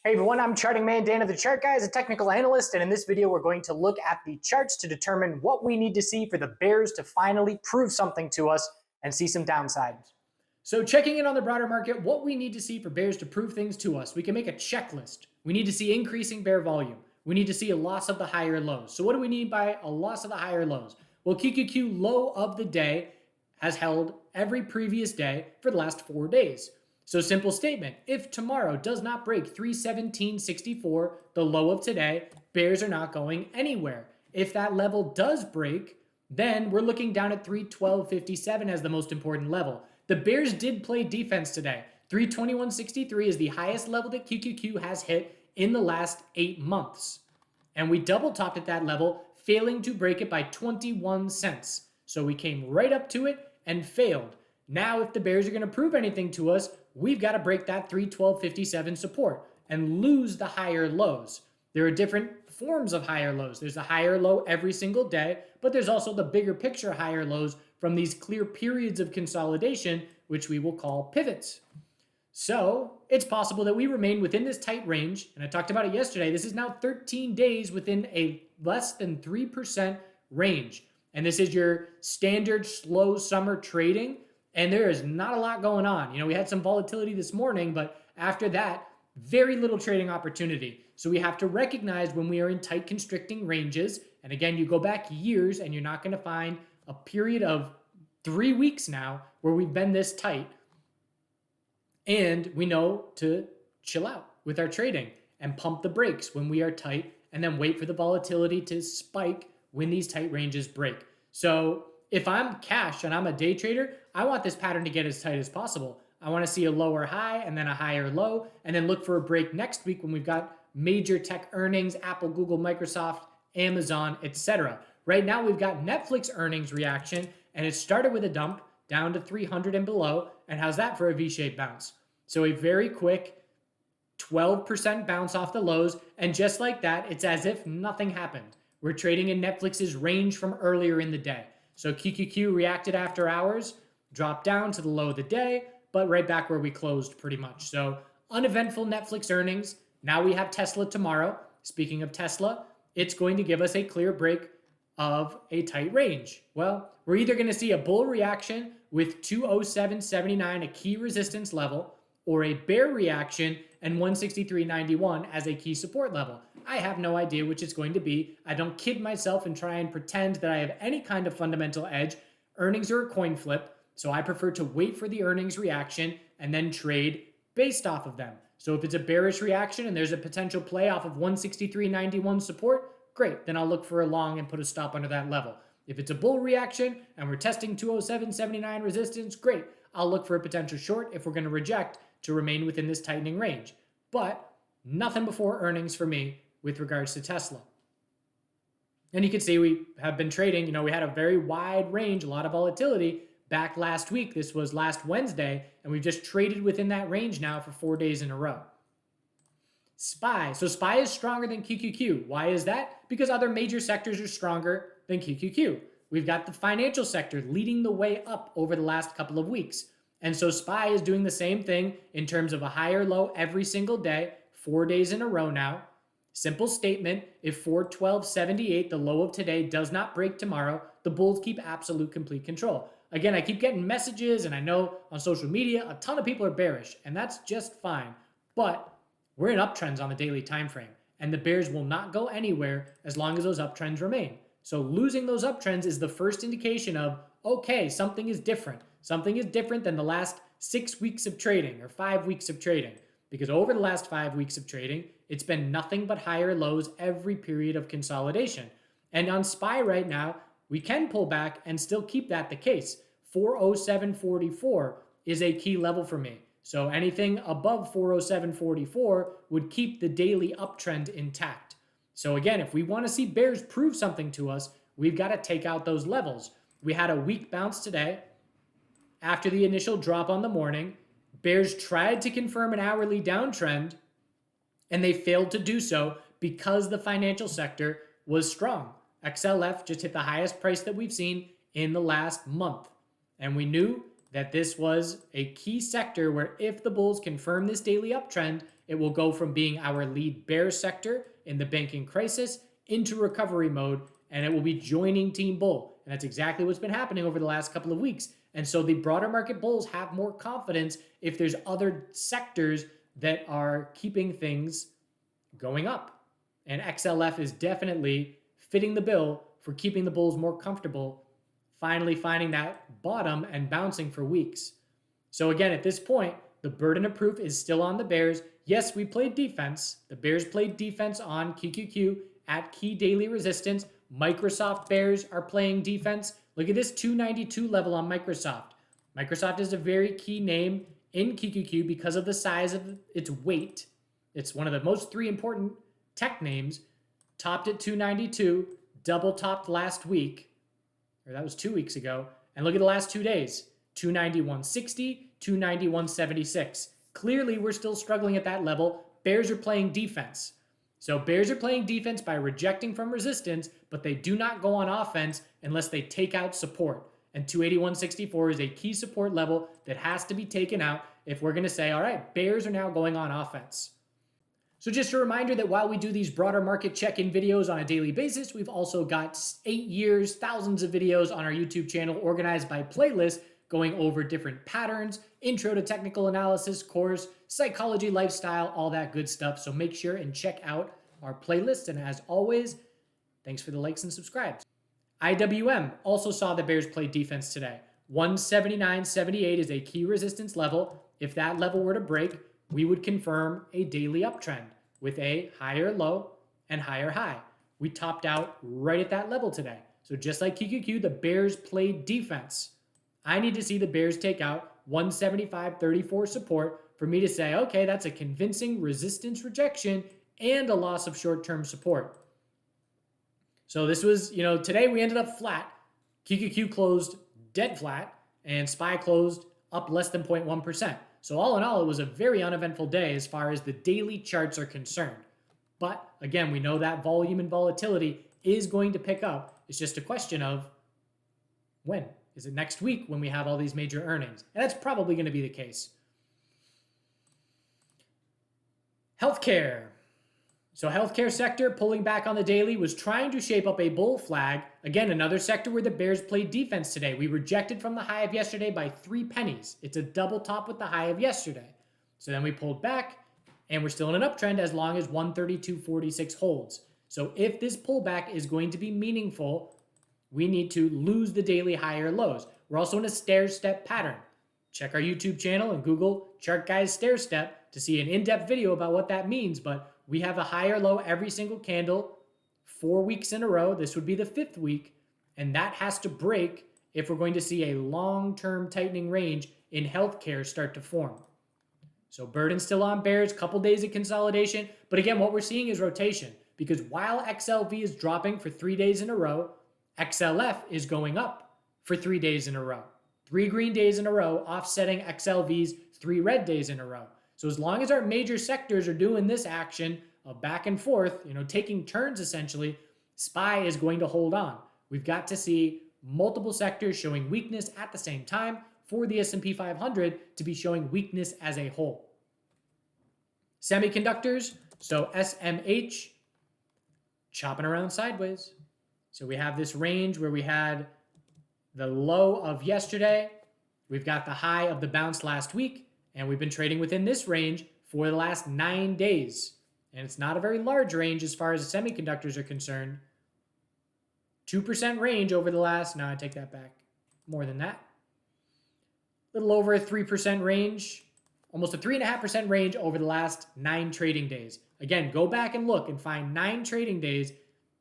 Hey everyone, I'm Charting Man Dan of TheChartGuys, a technical analyst, and in this video we're going to look at the charts to determine what we need to see for the bears to finally prove something to us and see some downsides. So checking in on the broader market, what we need to see for bears to prove things to us. We can make a checklist. We need to see increasing bear volume. We need to see a loss of the higher lows. So what do we need by a loss of the higher lows? Well, QQQ low of the day has held every previous day for the last 4 days. So simple statement, if tomorrow does not break 317.64, the low of today, bears are not going anywhere. If that level does break, then we're looking down at 312.57 as the most important level. The bears did play defense today. 321.63 is the highest level that QQQ has hit in the last 8 months. And we double topped at that level, failing to break it by 21 cents. So we came right up to it and failed. Now, if the bears are going to prove anything to us, we've got to break that 312.57 support and lose the higher lows. There are different forms of higher lows. There's a higher low every single day, but there's also the bigger picture higher lows from these clear periods of consolidation, which we will call pivots. So it's possible that we remain within this tight range, and I talked about it yesterday. This is now 13 days within a less than 3% range. And this is your standard slow summer trading, and there is not a lot going on. We had some volatility this morning, but after that, very little trading opportunity. So we have to recognize when we are in tight constricting ranges, and again, you go back years and you're not going to find a period of 3 weeks now where we've been this tight. And we know to chill out with our trading and pump the brakes when we are tight and then wait for the volatility to spike when these tight ranges break. So if I'm cash and I'm a day trader, I want this pattern to get as tight as possible. I want to see a lower high and then a higher low, and then look for a break next week when we've got major tech earnings, Apple, Google, Microsoft, Amazon, etc. Right now we've got Netflix earnings reaction, and it started with a dump down to 300 and below. And how's that for a V-shaped bounce? So a very quick 12% bounce off the lows, and just like that, it's as if nothing happened. We're trading in Netflix's range from earlier in the day. So QQQ reacted after hours, dropped down to the low of the day, but right back where we closed pretty much. So uneventful Netflix earnings. Now we have Tesla tomorrow. Speaking of Tesla, it's going to give us a clear break of a tight range. Well, we're either going to see a bull reaction with 207.79, a key resistance level, or a bear reaction and 163.91 as a key support level. I have no idea which it's going to be. I don't kid myself and try and pretend that I have any kind of fundamental edge. Earnings are a coin flip, so I prefer to wait for the earnings reaction and then trade based off of them. So if it's a bearish reaction and there's a potential play off of 163.91 support, great, then I'll look for a long and put a stop under that level. If it's a bull reaction and we're testing 207.79 resistance, great, I'll look for a potential short if we're going to reject to remain within this tightening range. But nothing before earnings for me with regards to Tesla. And you can see we have been trading, we had a very wide range, a lot of volatility back last week. This was last Wednesday, and we've just traded within that range now for 4 days in a row. SPY. So SPY is stronger than QQQ. Why is that? Because other major sectors are stronger than QQQ. We've got the financial sector leading the way up over the last couple of weeks. And so SPY is doing the same thing in terms of a higher low every single day, 4 days in a row now. Simple statement, if 412.78, the low of today, does not break tomorrow, the bulls keep absolute complete control. Again, I keep getting messages, and I know on social media, a ton of people are bearish, and that's just fine. But we're in uptrends on the daily time frame, and the bears will not go anywhere as long as those uptrends remain. So losing those uptrends is the first indication of, okay, something is different. Something is different than the last 6 weeks of trading or 5 weeks of trading. Because over the last 5 weeks of trading, it's been nothing but higher lows every period of consolidation. And on SPY right now, we can pull back and still keep that the case. 407.44 is a key level for me. So anything above 407.44 would keep the daily uptrend intact. So again, if we want to see bears prove something to us, we've got to take out those levels. We had a weak bounce today after the initial drop on the morning. Bears tried to confirm an hourly downtrend, and they failed to do so because the financial sector was strong. XLF just hit the highest price that we've seen in the last month. And we knew that this was a key sector where if the bulls confirm this daily uptrend it will go from being our lead bear sector in the banking crisis into recovery mode, and it will be joining Team Bull. And that's exactly what's been happening over the last couple of weeks. And so the broader market bulls have more confidence if there's other sectors that are keeping things going up. And XLF is definitely fitting the bill for keeping the bulls more comfortable, finally finding that bottom and bouncing for weeks. So again, at this point, the burden of proof is still on the bears. Yes, we played defense. The bears played defense on QQQ at key daily resistance. Microsoft bears are playing defense. Look at this 292 level on Microsoft. Microsoft is a very key name in QQQ because of the size of its weight. It's one of the most three important tech names. Topped at 292, double topped last week, or that was 2 weeks ago. And look at the last 2 days, 291.60, 291.76. Clearly, we're still struggling at that level. Bears are playing defense. So bears are playing defense by rejecting from resistance, but they do not go on offense unless they take out support. And 281.64 is a key support level that has to be taken out if we're going to say, all right, bears are now going on offense. So just a reminder that while we do these broader market check-in videos on a daily basis, we've also got 8 years, thousands of videos on our YouTube channel organized by playlist going over different patterns, intro to technical analysis course, psychology, lifestyle, all that good stuff. So make sure and check out our playlist. And as always, thanks for the likes and subscribes. IWM also saw the bears play defense today. 179.78 is a key resistance level. If that level were to break, we would confirm a daily uptrend with a higher low and higher high. We topped out right at that level today. So just like QQQ, the bears played defense. I need to see the bears take out 175.34 support for me to say, okay, that's a convincing resistance rejection and a loss of short-term support. So this was, today we ended up flat. QQQ closed dead flat and SPY closed up less than 0.1%. So all in all, it was a very uneventful day as far as the daily charts are concerned. But again, we know that volume and volatility is going to pick up. It's just a question of when. Is it next week when we have all these major earnings? And that's probably going to be the case. Healthcare. So healthcare sector pulling back on the daily was trying to shape up a bull flag. Again, another sector where the bears played defense today. We rejected from the high of yesterday by 3 pennies. It's a double top with the high of yesterday. So then we pulled back and we're still in an uptrend as long as 132.46 holds. So if this pullback is going to be meaningful, we need to lose the daily higher lows. We're also in a stair-step pattern. Check our YouTube channel and Google TheChartGuys stair-step to see an in-depth video about what that means. But we have a higher low every single candle, 4 weeks in a row. This would be the 5th week. And that has to break if we're going to see a long-term tightening range in healthcare start to form. So burden still on bears, couple days of consolidation. But again, what we're seeing is rotation. Because while XLV is dropping for 3 days in a row, XLF is going up for 3 days in a row. 3 green days in a row, offsetting XLV's 3 red days in a row. So as long as our major sectors are doing this action of back and forth, taking turns essentially, SPY is going to hold on. We've got to see multiple sectors showing weakness at the same time for the S&P 500 to be showing weakness as a whole. Semiconductors, so SMH, chopping around sideways. So we have this range where we had the low of yesterday. We've got the high of the bounce last week, and we've been trading within this range for the last 9 days. And it's not a very large range as far as the semiconductors are concerned. 2% range over the last, no, I take that back, more than that. A little over a 3% range, almost a 3.5% range over the last 9 trading days. Again, go back and look and find 9 trading days.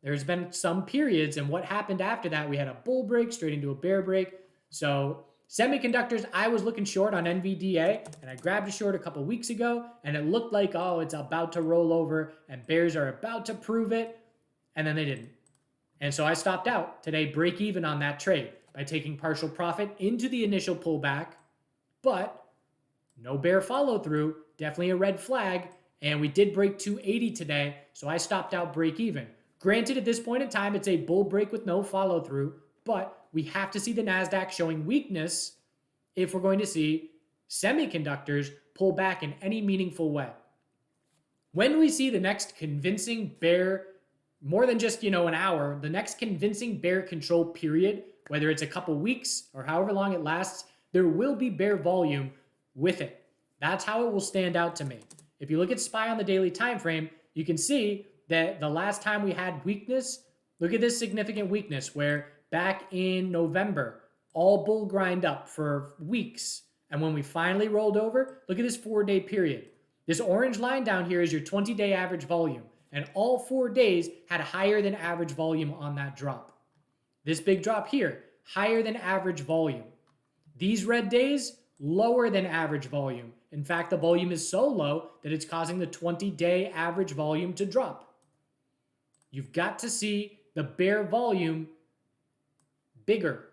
There's been some periods, and what happened after that, we had a bull break straight into a bear break. So semiconductors, I was looking short on NVDA, and I grabbed a short a couple weeks ago, and it looked like, oh, it's about to roll over, and bears are about to prove it, and then they didn't. And so I stopped out today, break even on that trade by taking partial profit into the initial pullback, but no bear follow through, definitely a red flag, and we did break 280 today, so I stopped out break even. Granted, at this point in time, it's a bull break with no follow through, but we have to see the NASDAQ showing weakness if we're going to see semiconductors pull back in any meaningful way. When we see the next convincing bear, more than just, an hour, the next convincing bear control period, whether it's a couple weeks or however long it lasts, there will be bear volume with it. That's how it will stand out to me. If you look at SPY on the daily time frame, you can see that the last time we had weakness, look at this significant weakness where back in November, all bull grind up for weeks. And when we finally rolled over, look at this 4-day period. This orange line down here is your 20-day average volume. And all 4 days had higher than average volume on that drop. This big drop here, higher than average volume. These red days, lower than average volume. In fact, the volume is so low that it's causing the 20-day average volume to drop. You've got to see the bear volume bigger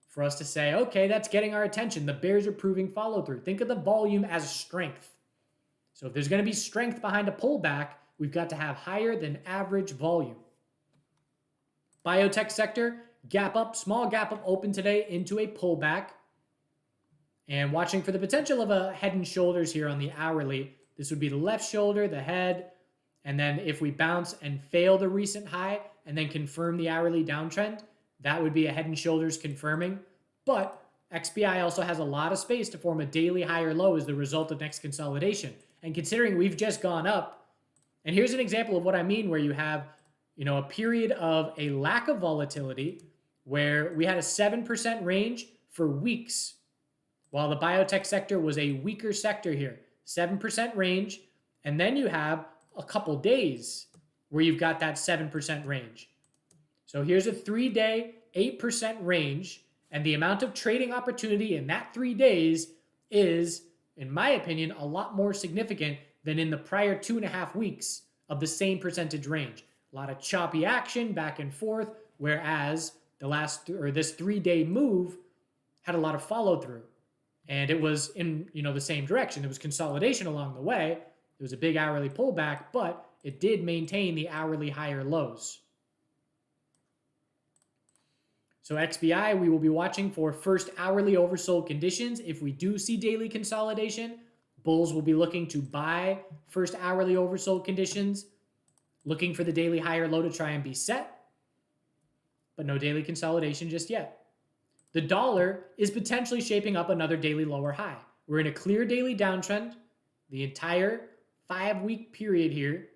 for us to say, okay, that's getting our attention. The bears are proving follow through. Think of the volume as strength. So if there's going to be strength behind a pullback, we've got to have higher than average volume. Biotech sector, gap up, small gap up open today into a pullback. And watching for the potential of a head and shoulders here on the hourly. This would be the left shoulder, the head, and then if we bounce and fail the recent high and then confirm the hourly downtrend, that would be a head and shoulders confirming. But XBI also has a lot of space to form a daily high or low as the result of next consolidation. And considering we've just gone up, and here's an example of what I mean where you have, a period of a lack of volatility where we had a 7% range for weeks, while the biotech sector was a weaker sector here. 7% range, and then you have a couple days where you've got that 7% range. So here's a 3-day, 8% range, and the amount of trading opportunity in that 3 days is, in my opinion, a lot more significant than in the prior 2.5 weeks of the same percentage range. A lot of choppy action back and forth, whereas this 3-day move had a lot of follow through. And it was in, the same direction. There was consolidation along the way. There was a big hourly pullback, but it did maintain the hourly higher lows. So XBI, we will be watching for first hourly oversold conditions. If we do see daily consolidation, bulls will be looking to buy first hourly oversold conditions, looking for the daily higher low to try and be set, but no daily consolidation just yet. The dollar is potentially shaping up another daily lower high. We're in a clear daily downtrend. The entire 5-week period here.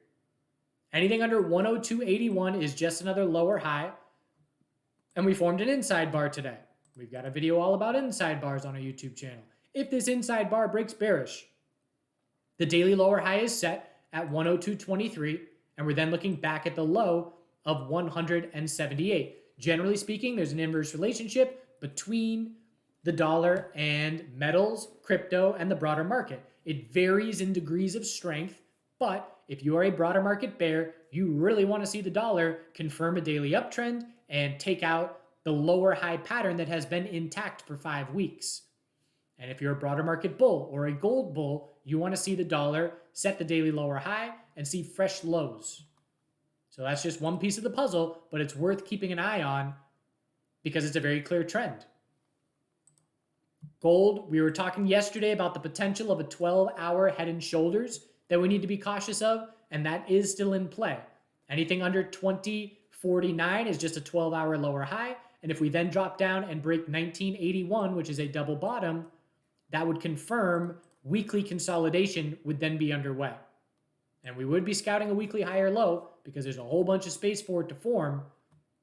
Anything under 102.81 is just another lower high. And we formed an inside bar today. We've got a video all about inside bars on our YouTube channel. If this inside bar breaks bearish, the daily lower high is set at 102.23, and we're then looking back at the low of 178. Generally speaking, there's an inverse relationship between the dollar and metals, crypto, and the broader market. It varies in degrees of strength, but if you are a broader market bear, you really want to see the dollar confirm a daily uptrend and take out the lower high pattern that has been intact for 5 weeks. And if you're a broader market bull or a gold bull, you want to see the dollar set the daily lower high and see fresh lows. So that's just one piece of the puzzle, but it's worth keeping an eye on because it's a very clear trend. Gold, we were talking yesterday about the potential of a 12-hour head and shoulders that we need to be cautious of, and that is still in play. Anything under 2049 is just a 12-hour lower high, and if we then drop down and break 1981, which is a double bottom, that would confirm weekly consolidation would then be underway. And we would be scouting a weekly higher low because there's a whole bunch of space for it to form,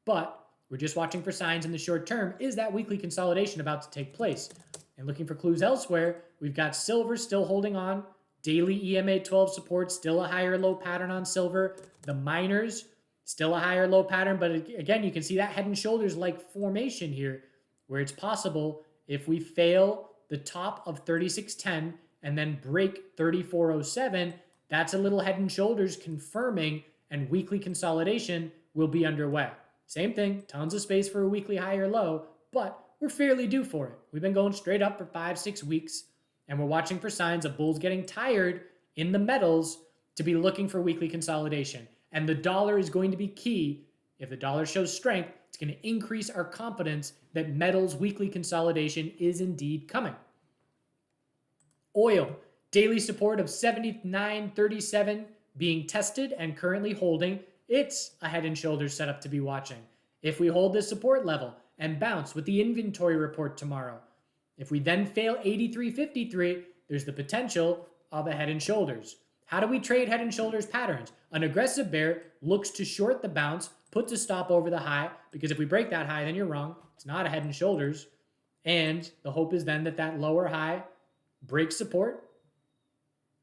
but we're just watching for signs in the short term. Is that weekly consolidation about to take place? And looking for clues elsewhere, we've got silver still holding on. Daily EMA 12 support, still a higher low pattern on silver. The miners, still a higher low pattern. But again, you can see that head and shoulders like formation here, where it's possible if we fail the top of 3610 and then break 3407, that's a little head and shoulders confirming, and weekly consolidation will be underway. Same thing, tons of space for a weekly high or low, but we're fairly due for it. We've been going straight up for 5-6 weeks, and we're watching for signs of bulls getting tired in the metals to be looking for weekly consolidation. And the dollar is going to be key. If the dollar shows strength, it's going to increase our confidence that metals weekly consolidation is indeed coming. Oil, Daily support of 79.37 being tested and currently holding. It's a head and shoulders setup to be watching. If we hold this support level and bounce with the inventory report tomorrow, if we then fail 83.53, there's the potential of a head and shoulders. How do we trade head and shoulders patterns? An aggressive bear looks to short the bounce, puts a stop over the high, because if we break that high, then you're wrong. It's not a head and shoulders. And the hope is then that that lower high breaks support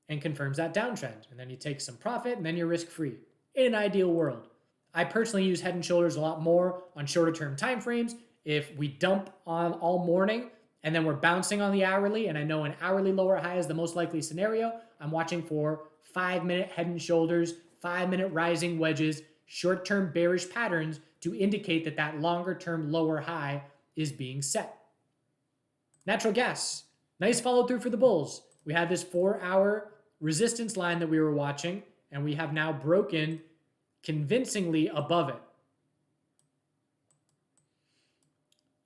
and confirms that downtrend. And then you take some profit and then you're risk-free. In an ideal world. I personally use head and shoulders a lot more on shorter term time frames. If we dump on all morning and then we're bouncing on the hourly, and I know an hourly lower high is the most likely scenario, I'm watching for 5-minute head and shoulders, 5-minute rising wedges, short-term bearish patterns to indicate that that longer-term lower high is being set. Natural gas, nice follow through for the bulls. We had this 4-hour resistance line that we were watching, and we have now broken convincingly above it.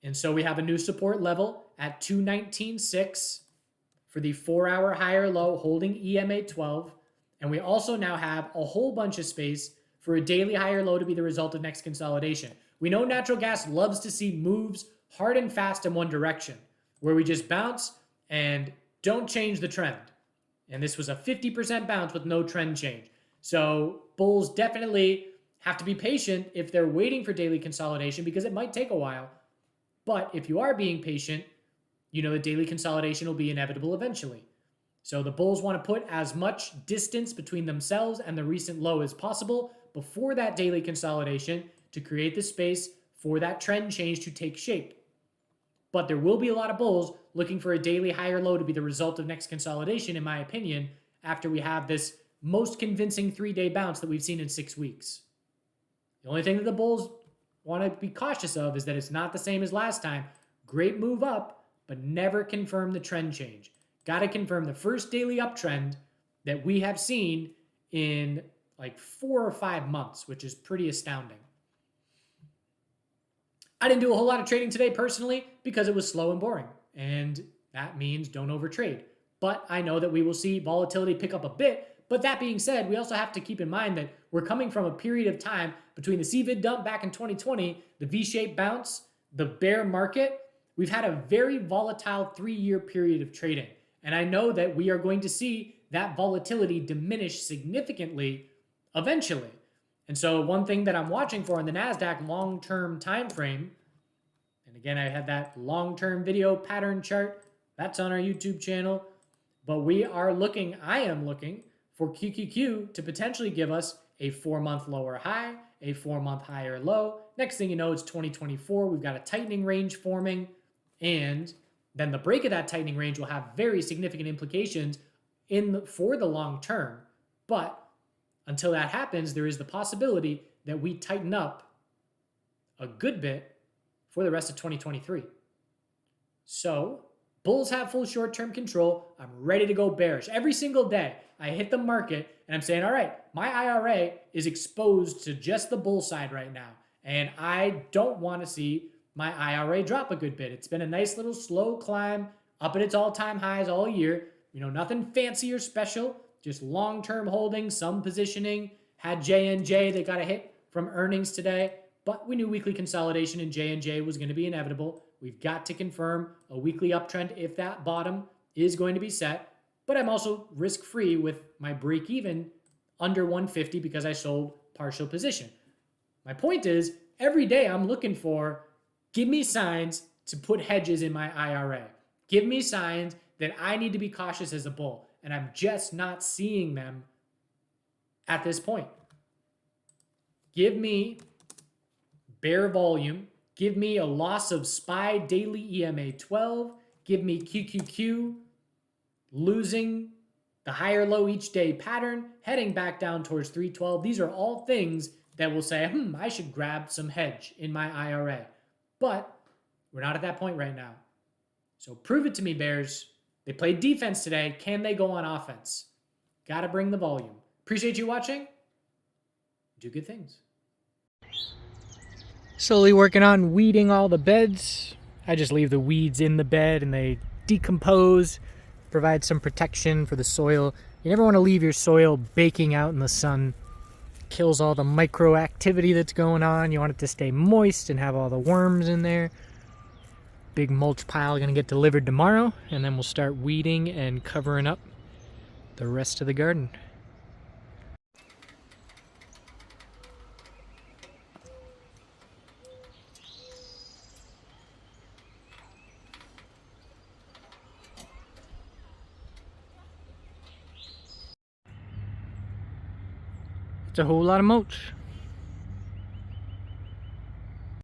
And so we have a new support level at 219.6 for the 4-hour higher low holding EMA 12. And we also now have a whole bunch of space for a daily higher low to be the result of next consolidation. We know natural gas loves to see moves hard and fast in one direction, where we just bounce and don't change the trend. And this was a 50% bounce with no trend change. So bulls definitely have to be patient if they're waiting for daily consolidation, because it might take a while. But if you are being patient, you know that daily consolidation will be inevitable eventually. So the bulls want to put as much distance between themselves and the recent low as possible before that daily consolidation to create the space for that trend change to take shape. But there will be a lot of bulls looking for a daily higher low to be the result of next consolidation, in my opinion, after we have this most convincing 3-day bounce that we've seen in 6 weeks. The only thing that the bulls want to be cautious of is that it's not the same as last time. Great move up, but never confirm the trend change. Got to confirm the first daily uptrend that we have seen in like 4 or 5 months, which is pretty astounding. I didn't do a whole lot of trading today personally because it was slow and boring, and that means don't overtrade. But I know that we will see volatility pick up a bit. But that being said, we also have to keep in mind that we're coming from a period of time between the CVID dump back in 2020, the V-shaped bounce, the bear market. We've had a very volatile 3-year period of trading. And I know that we are going to see that volatility diminish significantly eventually. And so one thing that I'm watching for in the NASDAQ long-term time frame, and again, I had that long-term video pattern chart, that's on our YouTube channel, but I am looking for QQQ to potentially give us a 4-month lower high, a 4-month higher low. Next thing you know, it's 2024. We've got a tightening range forming, and then the break of that tightening range will have very significant implications for the long term. But until that happens, there is the possibility that we tighten up a good bit for the rest of 2023. So bulls have full short-term control. I'm ready to go bearish. Every single day, I hit the market and I'm saying, all right, my IRA is exposed to just the bull side right now. And I don't want to see my IRA drop a good bit. It's been a nice little slow climb up at its all-time highs all year. You know, nothing fancy or special, just long-term holding, some positioning. Had J&J, they got a hit from earnings today, but we knew weekly consolidation in J&J was going to be inevitable. We've got to confirm a weekly uptrend if that bottom is going to be set. But I'm also risk-free with my break-even under 150 because I sold partial position. My point is, every day I'm looking for, give me signs to put hedges in my IRA. Give me signs that I need to be cautious as a bull. And I'm just not seeing them at this point. Give me bear volume. Give me a loss of SPY daily EMA 12. Give me QQQ losing the higher low each day pattern, heading back down towards 312. These are all things that will say, I should grab some hedge in my IRA. But we're not at that point right now. So prove it to me, bears. They played defense today. Can they go on offense? Got to bring the volume. Appreciate you watching. Do good things. Slowly working on weeding all the beds. I just leave the weeds in the bed and they decompose. provides some protection for the soil. You never want to leave your soil baking out in the sun. Kills all the micro activity that's going on. You want it to stay moist and have all the worms in there. Big mulch pile gonna get delivered tomorrow, and then we'll start weeding and covering up the rest of the garden. It's a whole lot of mulch.